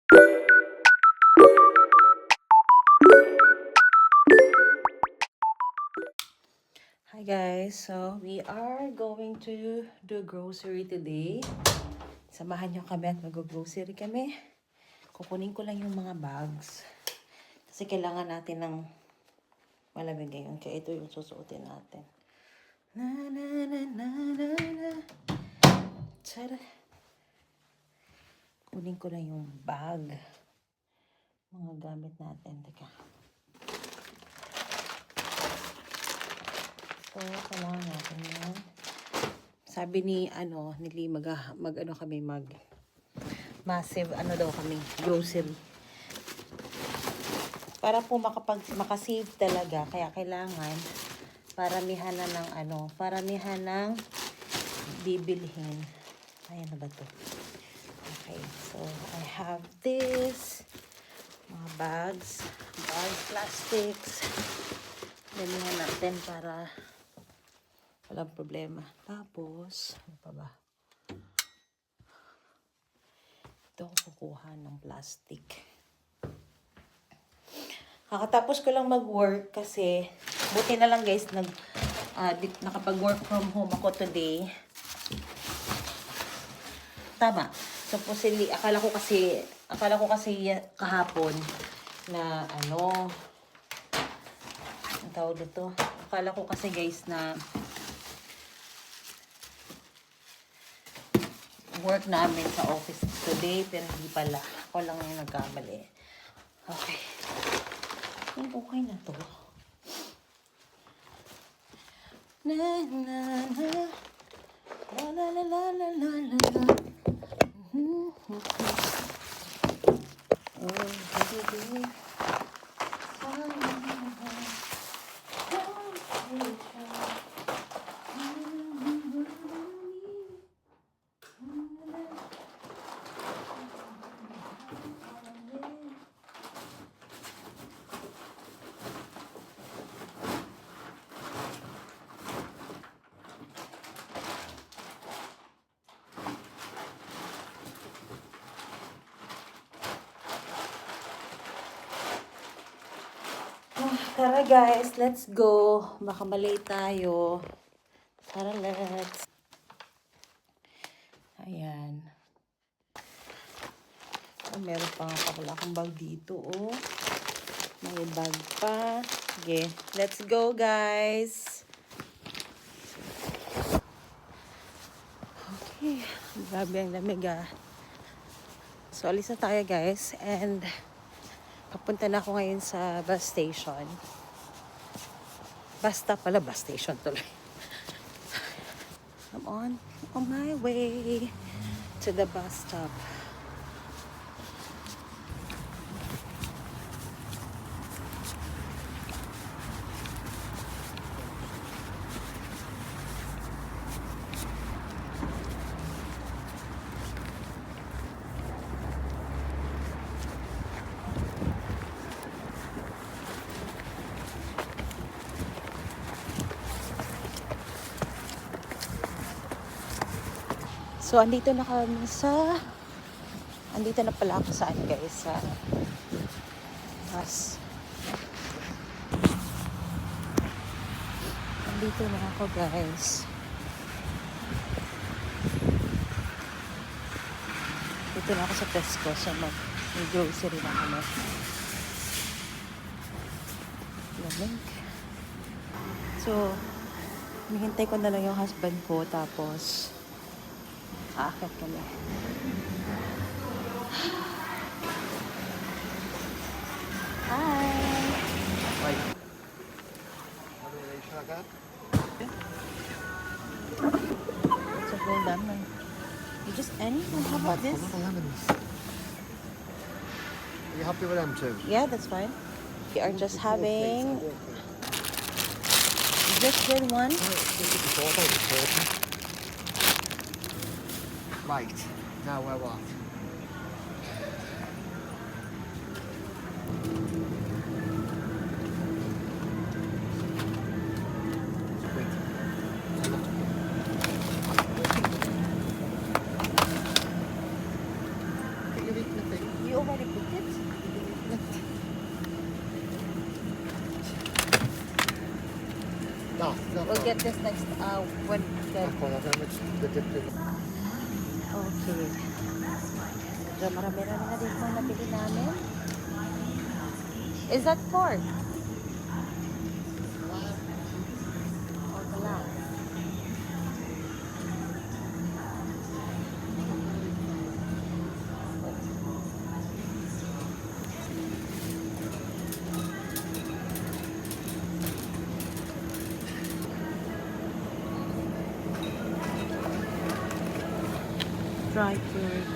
Hi guys, so we are going to do grocery today. Samahan nyo kami at mag-grocery kami. Kukunin ko lang yung mga bags. Kasi kailangan natin ng malamig ngayon. Kaya ito yung susuotin natin. Na na na na na na. Tara. Kunin ko lang yung bag. Mga gamit natin. Teka. So, kailangan natin yan. Sabi ni Lee, massive daw kami grocery. Para po makasave talaga, kaya kailangan paramihan ng bibilhin. Ayan na ba to? Okay, so I have this, mga bags, plastics. Damihan natin para walang problema. Tapos, ano pa ba? Ito ako kukuha ng plastic. Kakatapos ko lang mag-work kasi buti na lang guys nakapag-work from home ako today. Tama. Supposedly, akala ko kasi kahapon na ang tawag dito. Akala ko kasi guys na work namin sa office today, pero hindi pala. Ako lang yung nagkamali. Okay. Okay na to. Na na na. La la la la la la la. Oh, baby. Tara guys, let's go. Baka malay tayo. Tara, let's. Ayan. Oh, meron pa nga pala akong bag dito, oh. May bag pa. Sige, let's go guys. Okay, grabe ang lamig ah. So, alis na tayo guys. And papunta na ako ngayon sa bus station. Bus station tuloy. I'm on my way to the bus stop. So, andito na pala ako sa guys, sa bus. Andito na ako guys. Dito na ako sa Tesco, so mag-grocery na kami. Lamig. So, hinihintay ko na lang yung husband ko, tapos aakyat kami. Hi! It's a full lemon. You just any? How about this? Are you happy with them too? Yeah, that's fine. We are just having just with one. Right, now we're what? You already No, no. We'll get this next, when the... That one, I don't know which the dip is. Okay. Medyo marami na din pong nabili namin. Is that pork? Or wala? Dry pork.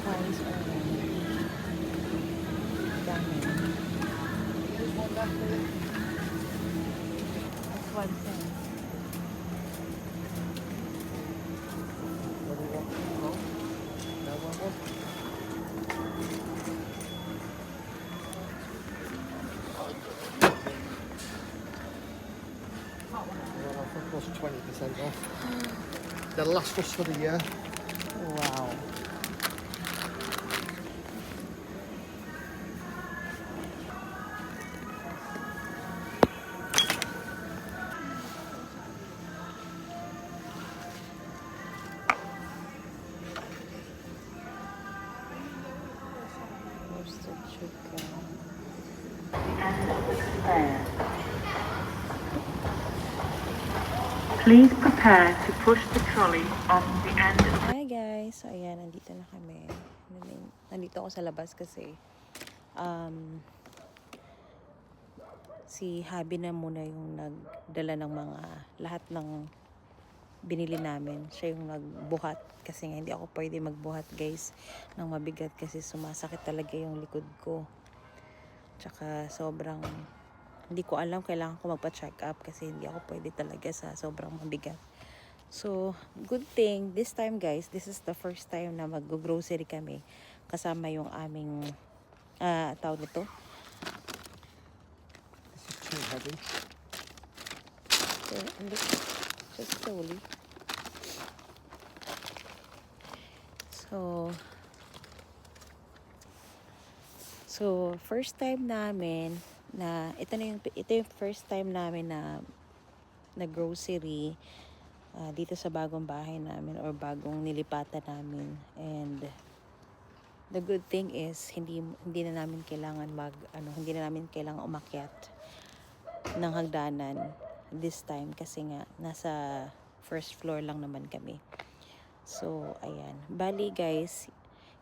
Spice oil. Dami. That's 1 cent. What do you want? No? That one was? Well, I think it was 20% off. They'll last us for the year. Wow. Roasted chicken. Please prepare to push the trolley on the end. Hi guys! So ayan, nandito na kami. Nandito ako sa labas kasi si Habi na muna yung nagdala ng mga lahat ng binili namin. Siya yung nagbuhat kasi nga hindi ako pwede magbuhat guys ng mabigat kasi sumasakit talaga yung likod ko. Tsaka sobrang hindi ko alam, kailangan ko magpa-check up kasi hindi ako pwede talaga sa sobrang mabigat. So, good thing, this time guys, this is the first time na mag-grocery kami kasama yung aming tawag nito. This is too heavy. Just slowly. So, first time namin na ito yung first time namin na grocery dito sa bagong bahay namin or bagong nilipatan namin. And the good thing is hindi na namin kailangan hindi na namin kailangan umakyat ng hagdanan this time kasi nga nasa first floor lang naman kami. So ayan, bali guys,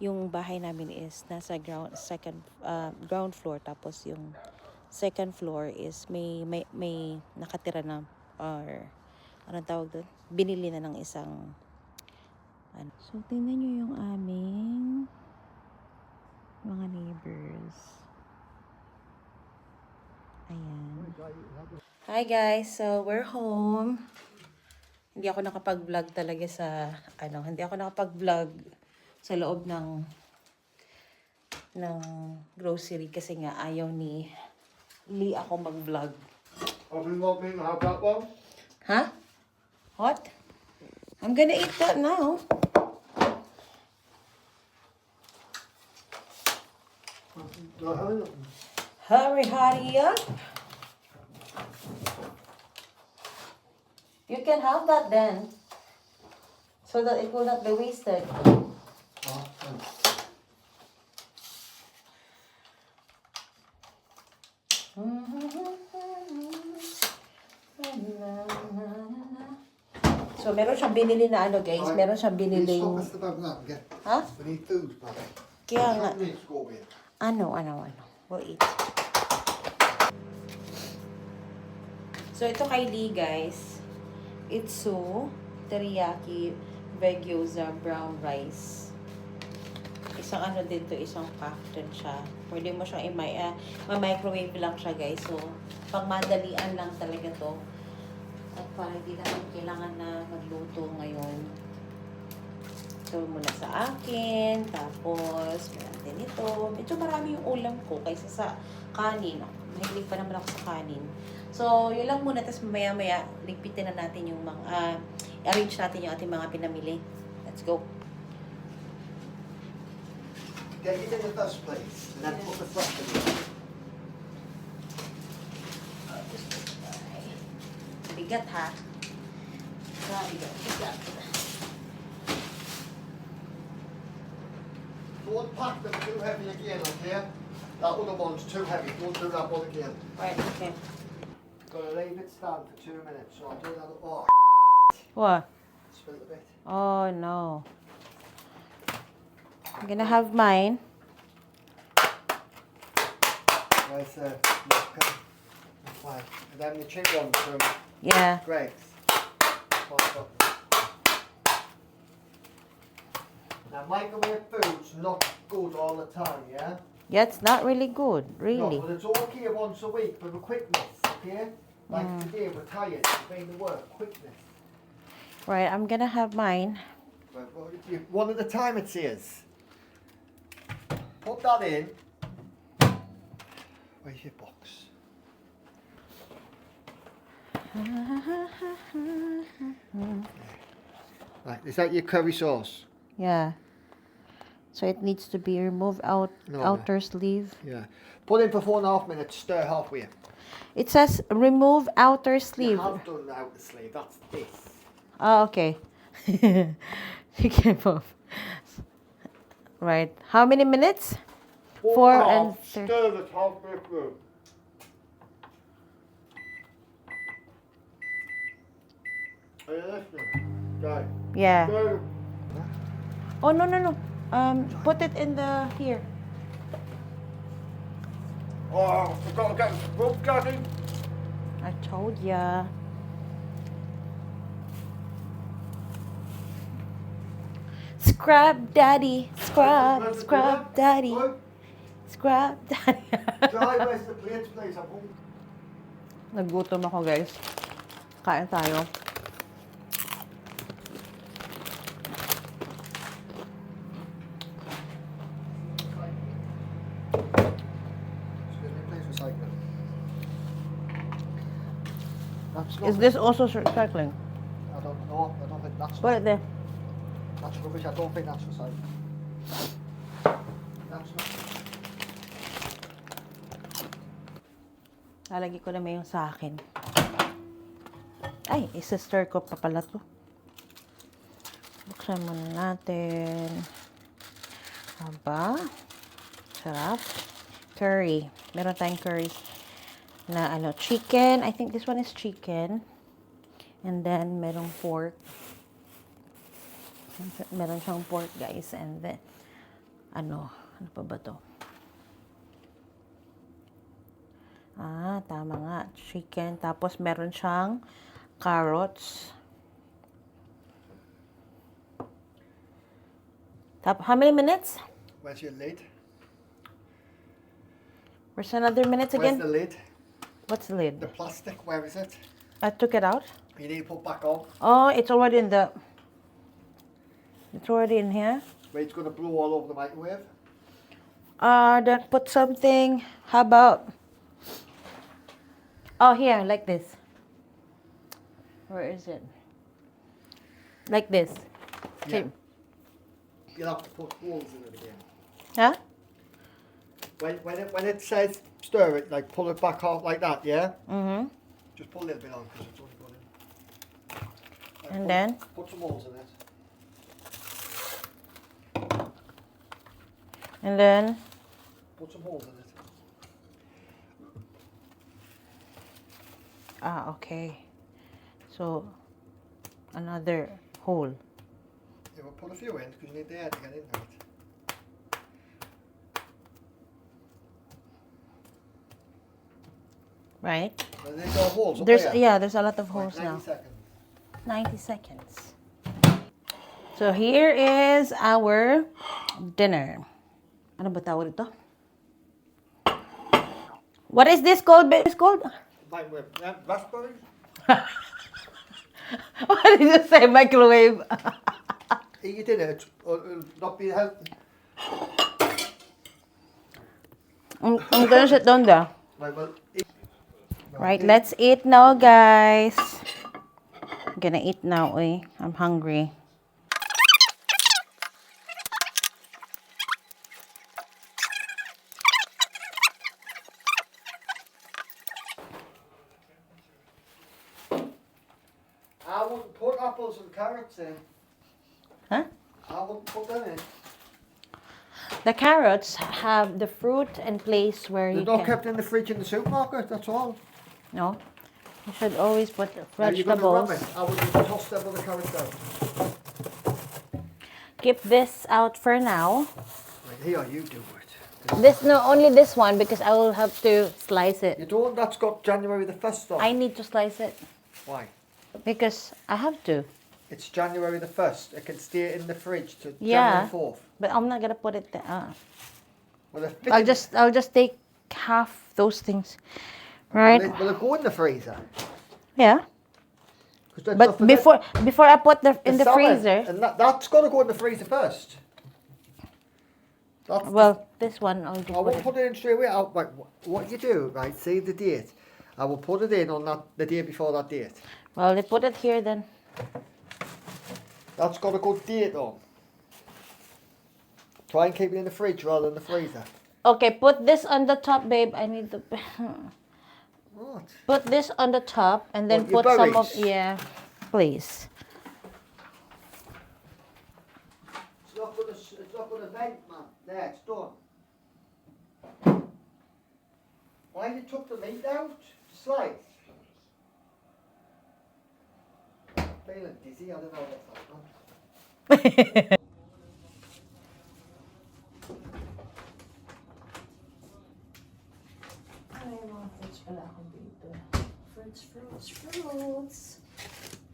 yung bahay namin is nasa ground floor, tapos yung second floor is may nakatira na or anong tawag doon? Binili na ng isang So tingnan nyo yung aming mga neighbors. Ayan. Hi guys, so we're home. Hindi ako nakapag-vlog talaga sa hindi ako nakapag-vlog sa loob ng grocery kasi nga ayaw ni Lee ako mag-vlog. Have you not been to have that one? Huh? What? I'm gonna eat that now. No, hurry up. Hurry up. You can have that then. So that it will not be wasted. Oh, thanks. So meron siyang binili na guys. Meron siyang Can you biniling... stop us about that and get... Ha? We need food, man. Kaya nga. Let's go over here. Ano. We'll eat. So, ito kay Lee, guys. Itsu teriyaki vegyoza brown rice. Isang din to, isang pack din siya. Pwede mo siyang ma-microwave lang siya, guys. So, pang-madalian lang talaga to. At para hindi natin kailangan na magluto ngayon. So, muna sa akin. Tapos, meron din ito. Medyo marami yung ulam ko kaysa sa kanin. Mahilig pa naman ako sa kanin. So, yun lang muna. Tapos, maya-maya, ligpitin na natin yung mga... arrange natin yung ating mga pinamili. Let's go. Get it in the first place, and then put the flat in. Bigat ha. Bigat. Don't pack them too heavy again, okay? That other one's too heavy. Don't do that one again. Right, okay. Gotta leave it stand for 2 minutes. So I'll do that. Oh, What? spilled a bit. Oh no. I'm gonna have mine. Where's the vodka? Right. And then the cheap one from Yeah. Greg's. Now microwave food's not good all the time, yeah? Yeah, it's not really good, really. No, but it's okay once a week for the quickness, okay? Like today, we're tired, we're doing the work, quickness. Right, I'm gonna have mine. Right, well, one at a time it says. Put that in. Where's your box? Right, is that your curry sauce? Yeah. So it needs to be removed out No, outer sleeve. Yeah. Put in for 4.5 minutes, stir halfway. It says remove outer You sleeve. have done the outer sleeve, that's this. Oh, okay. You can move. Right. How many minutes? 4 and 3. Stir it halfway through. Are you listening? Right. Yeah. Stir. Oh no. Put it in the here. Oh, I've got to get rub daddy. I told ya. Scrub daddy, scrub daddy, scrub daddy. Jai, where's the plates, please? I'm hungry. Nagutom ako, guys. Kain tayo. Excuse me, please recycle. That's Is rubbish. this also recycling? I don't know. I don't think that's Put it there. That's rubbish. I don't think that's recycling. That's not. Lalagay ko naman yung sa akin. Ay, isa-stir ko pa pala to. Buksan muna natin. Aba. Sarap. Curry. Meron tayong curry na chicken. I think this one is chicken. And then, merong pork. Meron siyang pork, guys. And then, ano pa ba to? Ah, tama nga. Chicken. Tapos, meron siyang carrots. How many minutes? Where's your lid? Where's another minutes Where's again? the lid? What's the lid? The plastic, where is it? I took it out. You need to put back on. Oh, it's already in the... It's already in here. Where it's going to blow all over the microwave. Then put something... How about... Oh, here, like this. Where is it? Like this. Okay. Yeah. You'll have to put holes in it again. Huh? When it says stir it, like pull it back out like that, yeah? Mm-hmm. Just pull a little bit on because it's only going in. Like, And then? Put some holes in it. And then... Put some holes in it. Ah, okay. So, another hole. Yeah, we'll put a few in because you need the air to get into it. Right? Well, there's no holes up There's there. yeah, there's a lot of Right, holes 90 now. seconds. 90 seconds. So here is our dinner. Ano ba tawag ito? What is this called? It's called? Microwave. Yeah, raspberry? What did you say? Microwave. Eat it in it or it'll not be healthy. I'm gonna sit down there. Right, well, eat. Right, let's eat now, guys. I'm gonna eat now, eh. I'm hungry. wouldn't put apples and carrots in. Huh? I wouldn't put them in. The carrots have the fruit and place where They're you not can. kept in the fridge in the supermarket, that's all. No, you should always put Now you're going to wrap vegetables. it. I would just toss them with the carrots out. Keep this out for now. Right, here, you do it. This no, only this one because I will have to slice You it. don't, that's got January the 1st on. I need to slice it Why? because I have to. It's January the 1st. It can stay in the fridge to Yeah. January 4th. But I'm not gonna put it there. Will it fit I'll in- just take half those things, Will right? it go in the freezer? Yeah. 'Cause that's But not for before I put in the salad, freezer, and that's got to go in the freezer first. That's well, this one I'll just I put won't it. put it in straight away. Right, what you do, right? See the date. I will put it in on the day before that date. Well, they put it here then. That's got a good date on. Try and keep it in the fridge rather than the freezer. Okay, put this on the top, babe. I need to What? put this on the top and then What, your put some of berries? please. It's not gonna vent, man. There, it's done. Why you took the meat out? Slice. Feeling dizzy, I don't know what's happening. Ay, mga fruits pala ako dito. Fruits.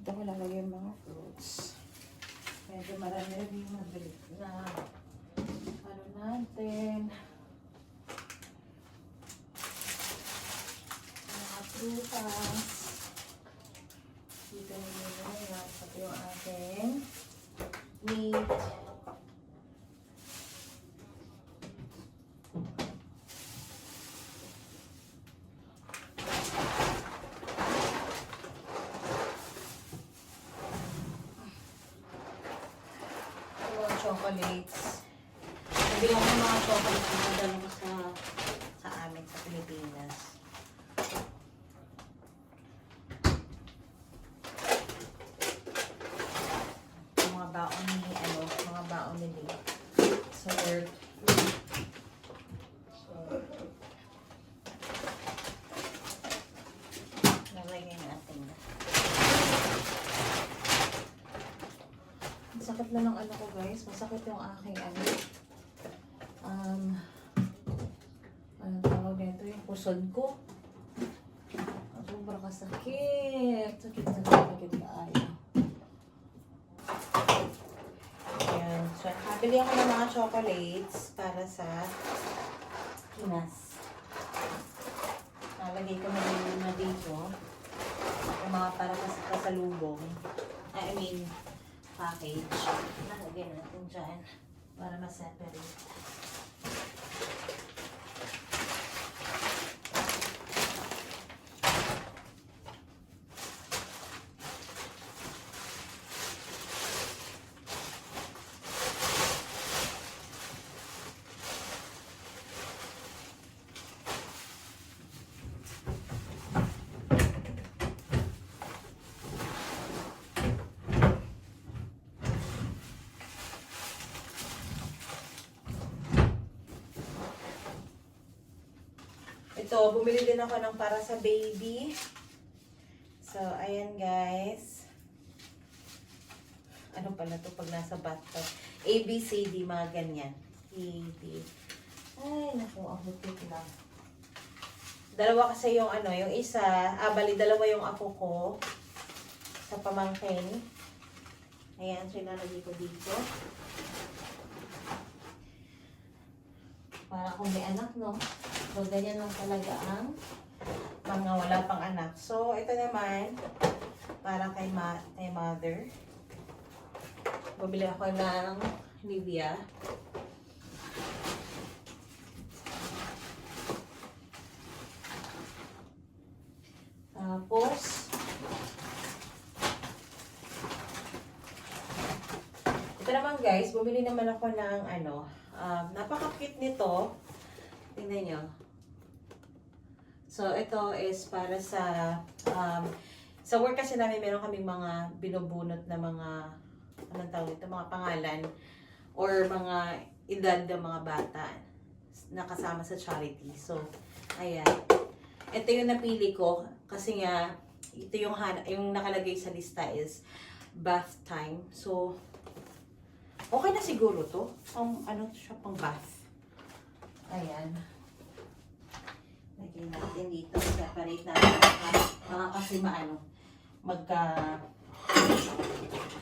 Dito ko lalagay yung mga fruits. Medyo marami rin yung mabilit na ano natin. Mga prutas. Dito na yun yan. Pati yung ating meat. Mga chocolates. Nabili ako ng mga chocolates na dala ko sa amin sa Pilipinas. Mga baon ni Lee. So, work. Nalagay natin. Masakit na ng ano ko, guys. Masakit yung aking anong tawag nito, yung pusod ko. Sobrang kasakit. Sakit kaayo. Ayan. So, nakabili ako ng mga chocolates para sa Pinas. Nalagay ko na dito. Yung mga para sa kasalubong. I mean, package. Nalagay natin dyan para ma-separate. Ito, bumili din ako ng para sa baby. So, ayan guys. Ano pala to pag nasa bathtub? A, B, C, D, mga ganyan. E, D. Ay, naku, ang butik lang. Dalawa kasi yung yung isa, bali dalawa yung ako ko sa pamangkin. Ayan, sinalagay ko dito. Para kung may anak, no? So, ganyan lang talaga ang mga wala pang anak. So, ito naman, para kay mother. Bumili ako ng Nivea. Tapos, ito naman guys, bumili naman ako ng napaka-cute nito. Tingnan nyo. So, ito is para sa Sa work kasi namin, meron kaming mga binubunot na mga, anong tawag ito, mga pangalan or mga edad ng mga bata na kasama sa charity. So, ayan. Ito yung napili ko kasi nga, ito yung nakalagay sa lista is bath time. So, okay na siguro to. Ano siya, pang bath. Ayan. Lagyan natin dito. Separate natin. Mga kasi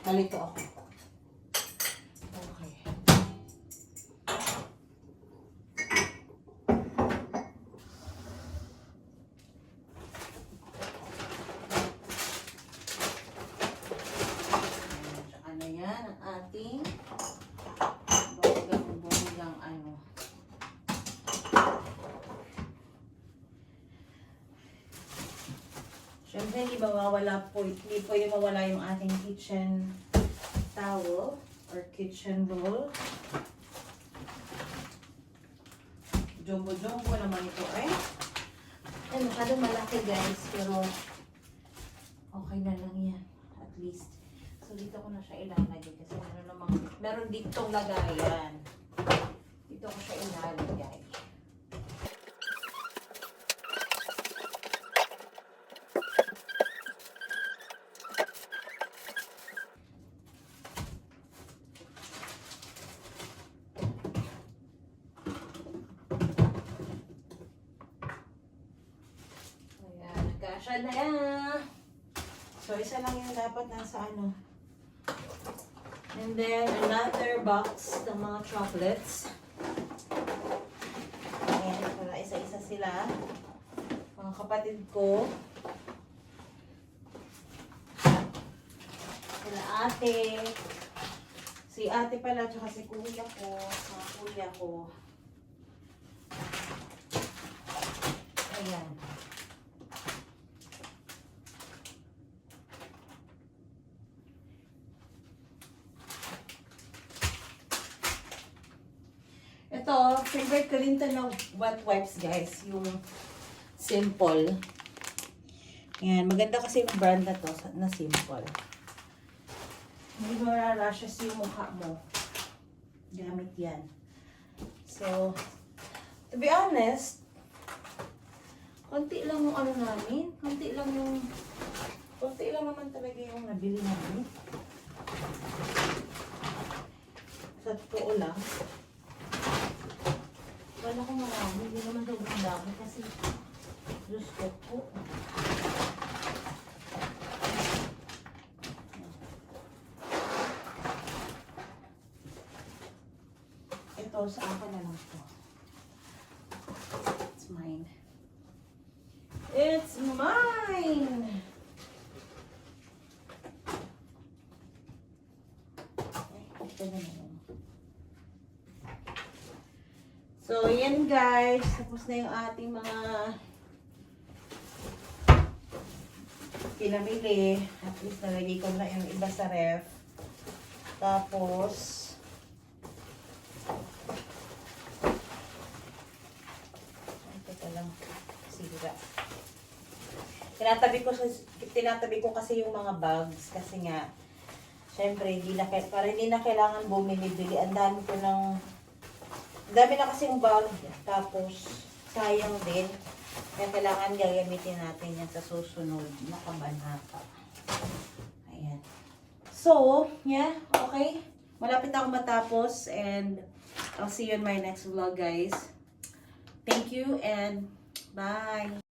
malito ako. Okay. Tsaka na yan ang ating bonggang ano. Siyempre, hindi pwede mawala yung ating kitchen towel or kitchen roll. Jumbo-jumbo naman ito eh. Ay, masyadong malaki guys, pero okay na lang yan. At least. So, dito ko na siya ilalagay kasi meron ditong lagayan. Dito ko siya ilalagay. Kasha na yan. So, isa lang yung dapat nasa ano. And then, another box ng mga chocolates. Ayan, para isa-isa sila. Mga kapatid ko. Sila ate. Si ate pala, tsaka si kuya ko. Mga kuya ko. Ayan. Ito, favorite ko rin ito na wet wipes, guys. Yung Simple. Ayan, maganda kasi yung brand na to, na Simple. Hindi mo rashes yung mukha mo. Gamit yan. So, to be honest, konti lang yung ano namin. Konti lang naman talaga yung nabili namin. Sa totoo lang. Wala ko marami. Hindi naman sobrang dami kasi Diyos ko po. Ito, sa akin na lang ito. It's mine. It's mine! Ito na lang. So, yan guys. Tapos na yung ating mga pinamili. At least nalagay ko na yung iba sa ref. Tapos, ito lang. Sira. Tinatabi ko kasi yung mga bags. Kasi nga, syempre, para hindi na kailangan bumili-bili. Ang dami na kasing bag, tapos sayang din. Kaya kailangan gagamitin natin yan sa susunod na kabanata. Ayan. So, yeah, okay. Malapit ako matapos and I'll see you in my next vlog, guys. Thank you and bye!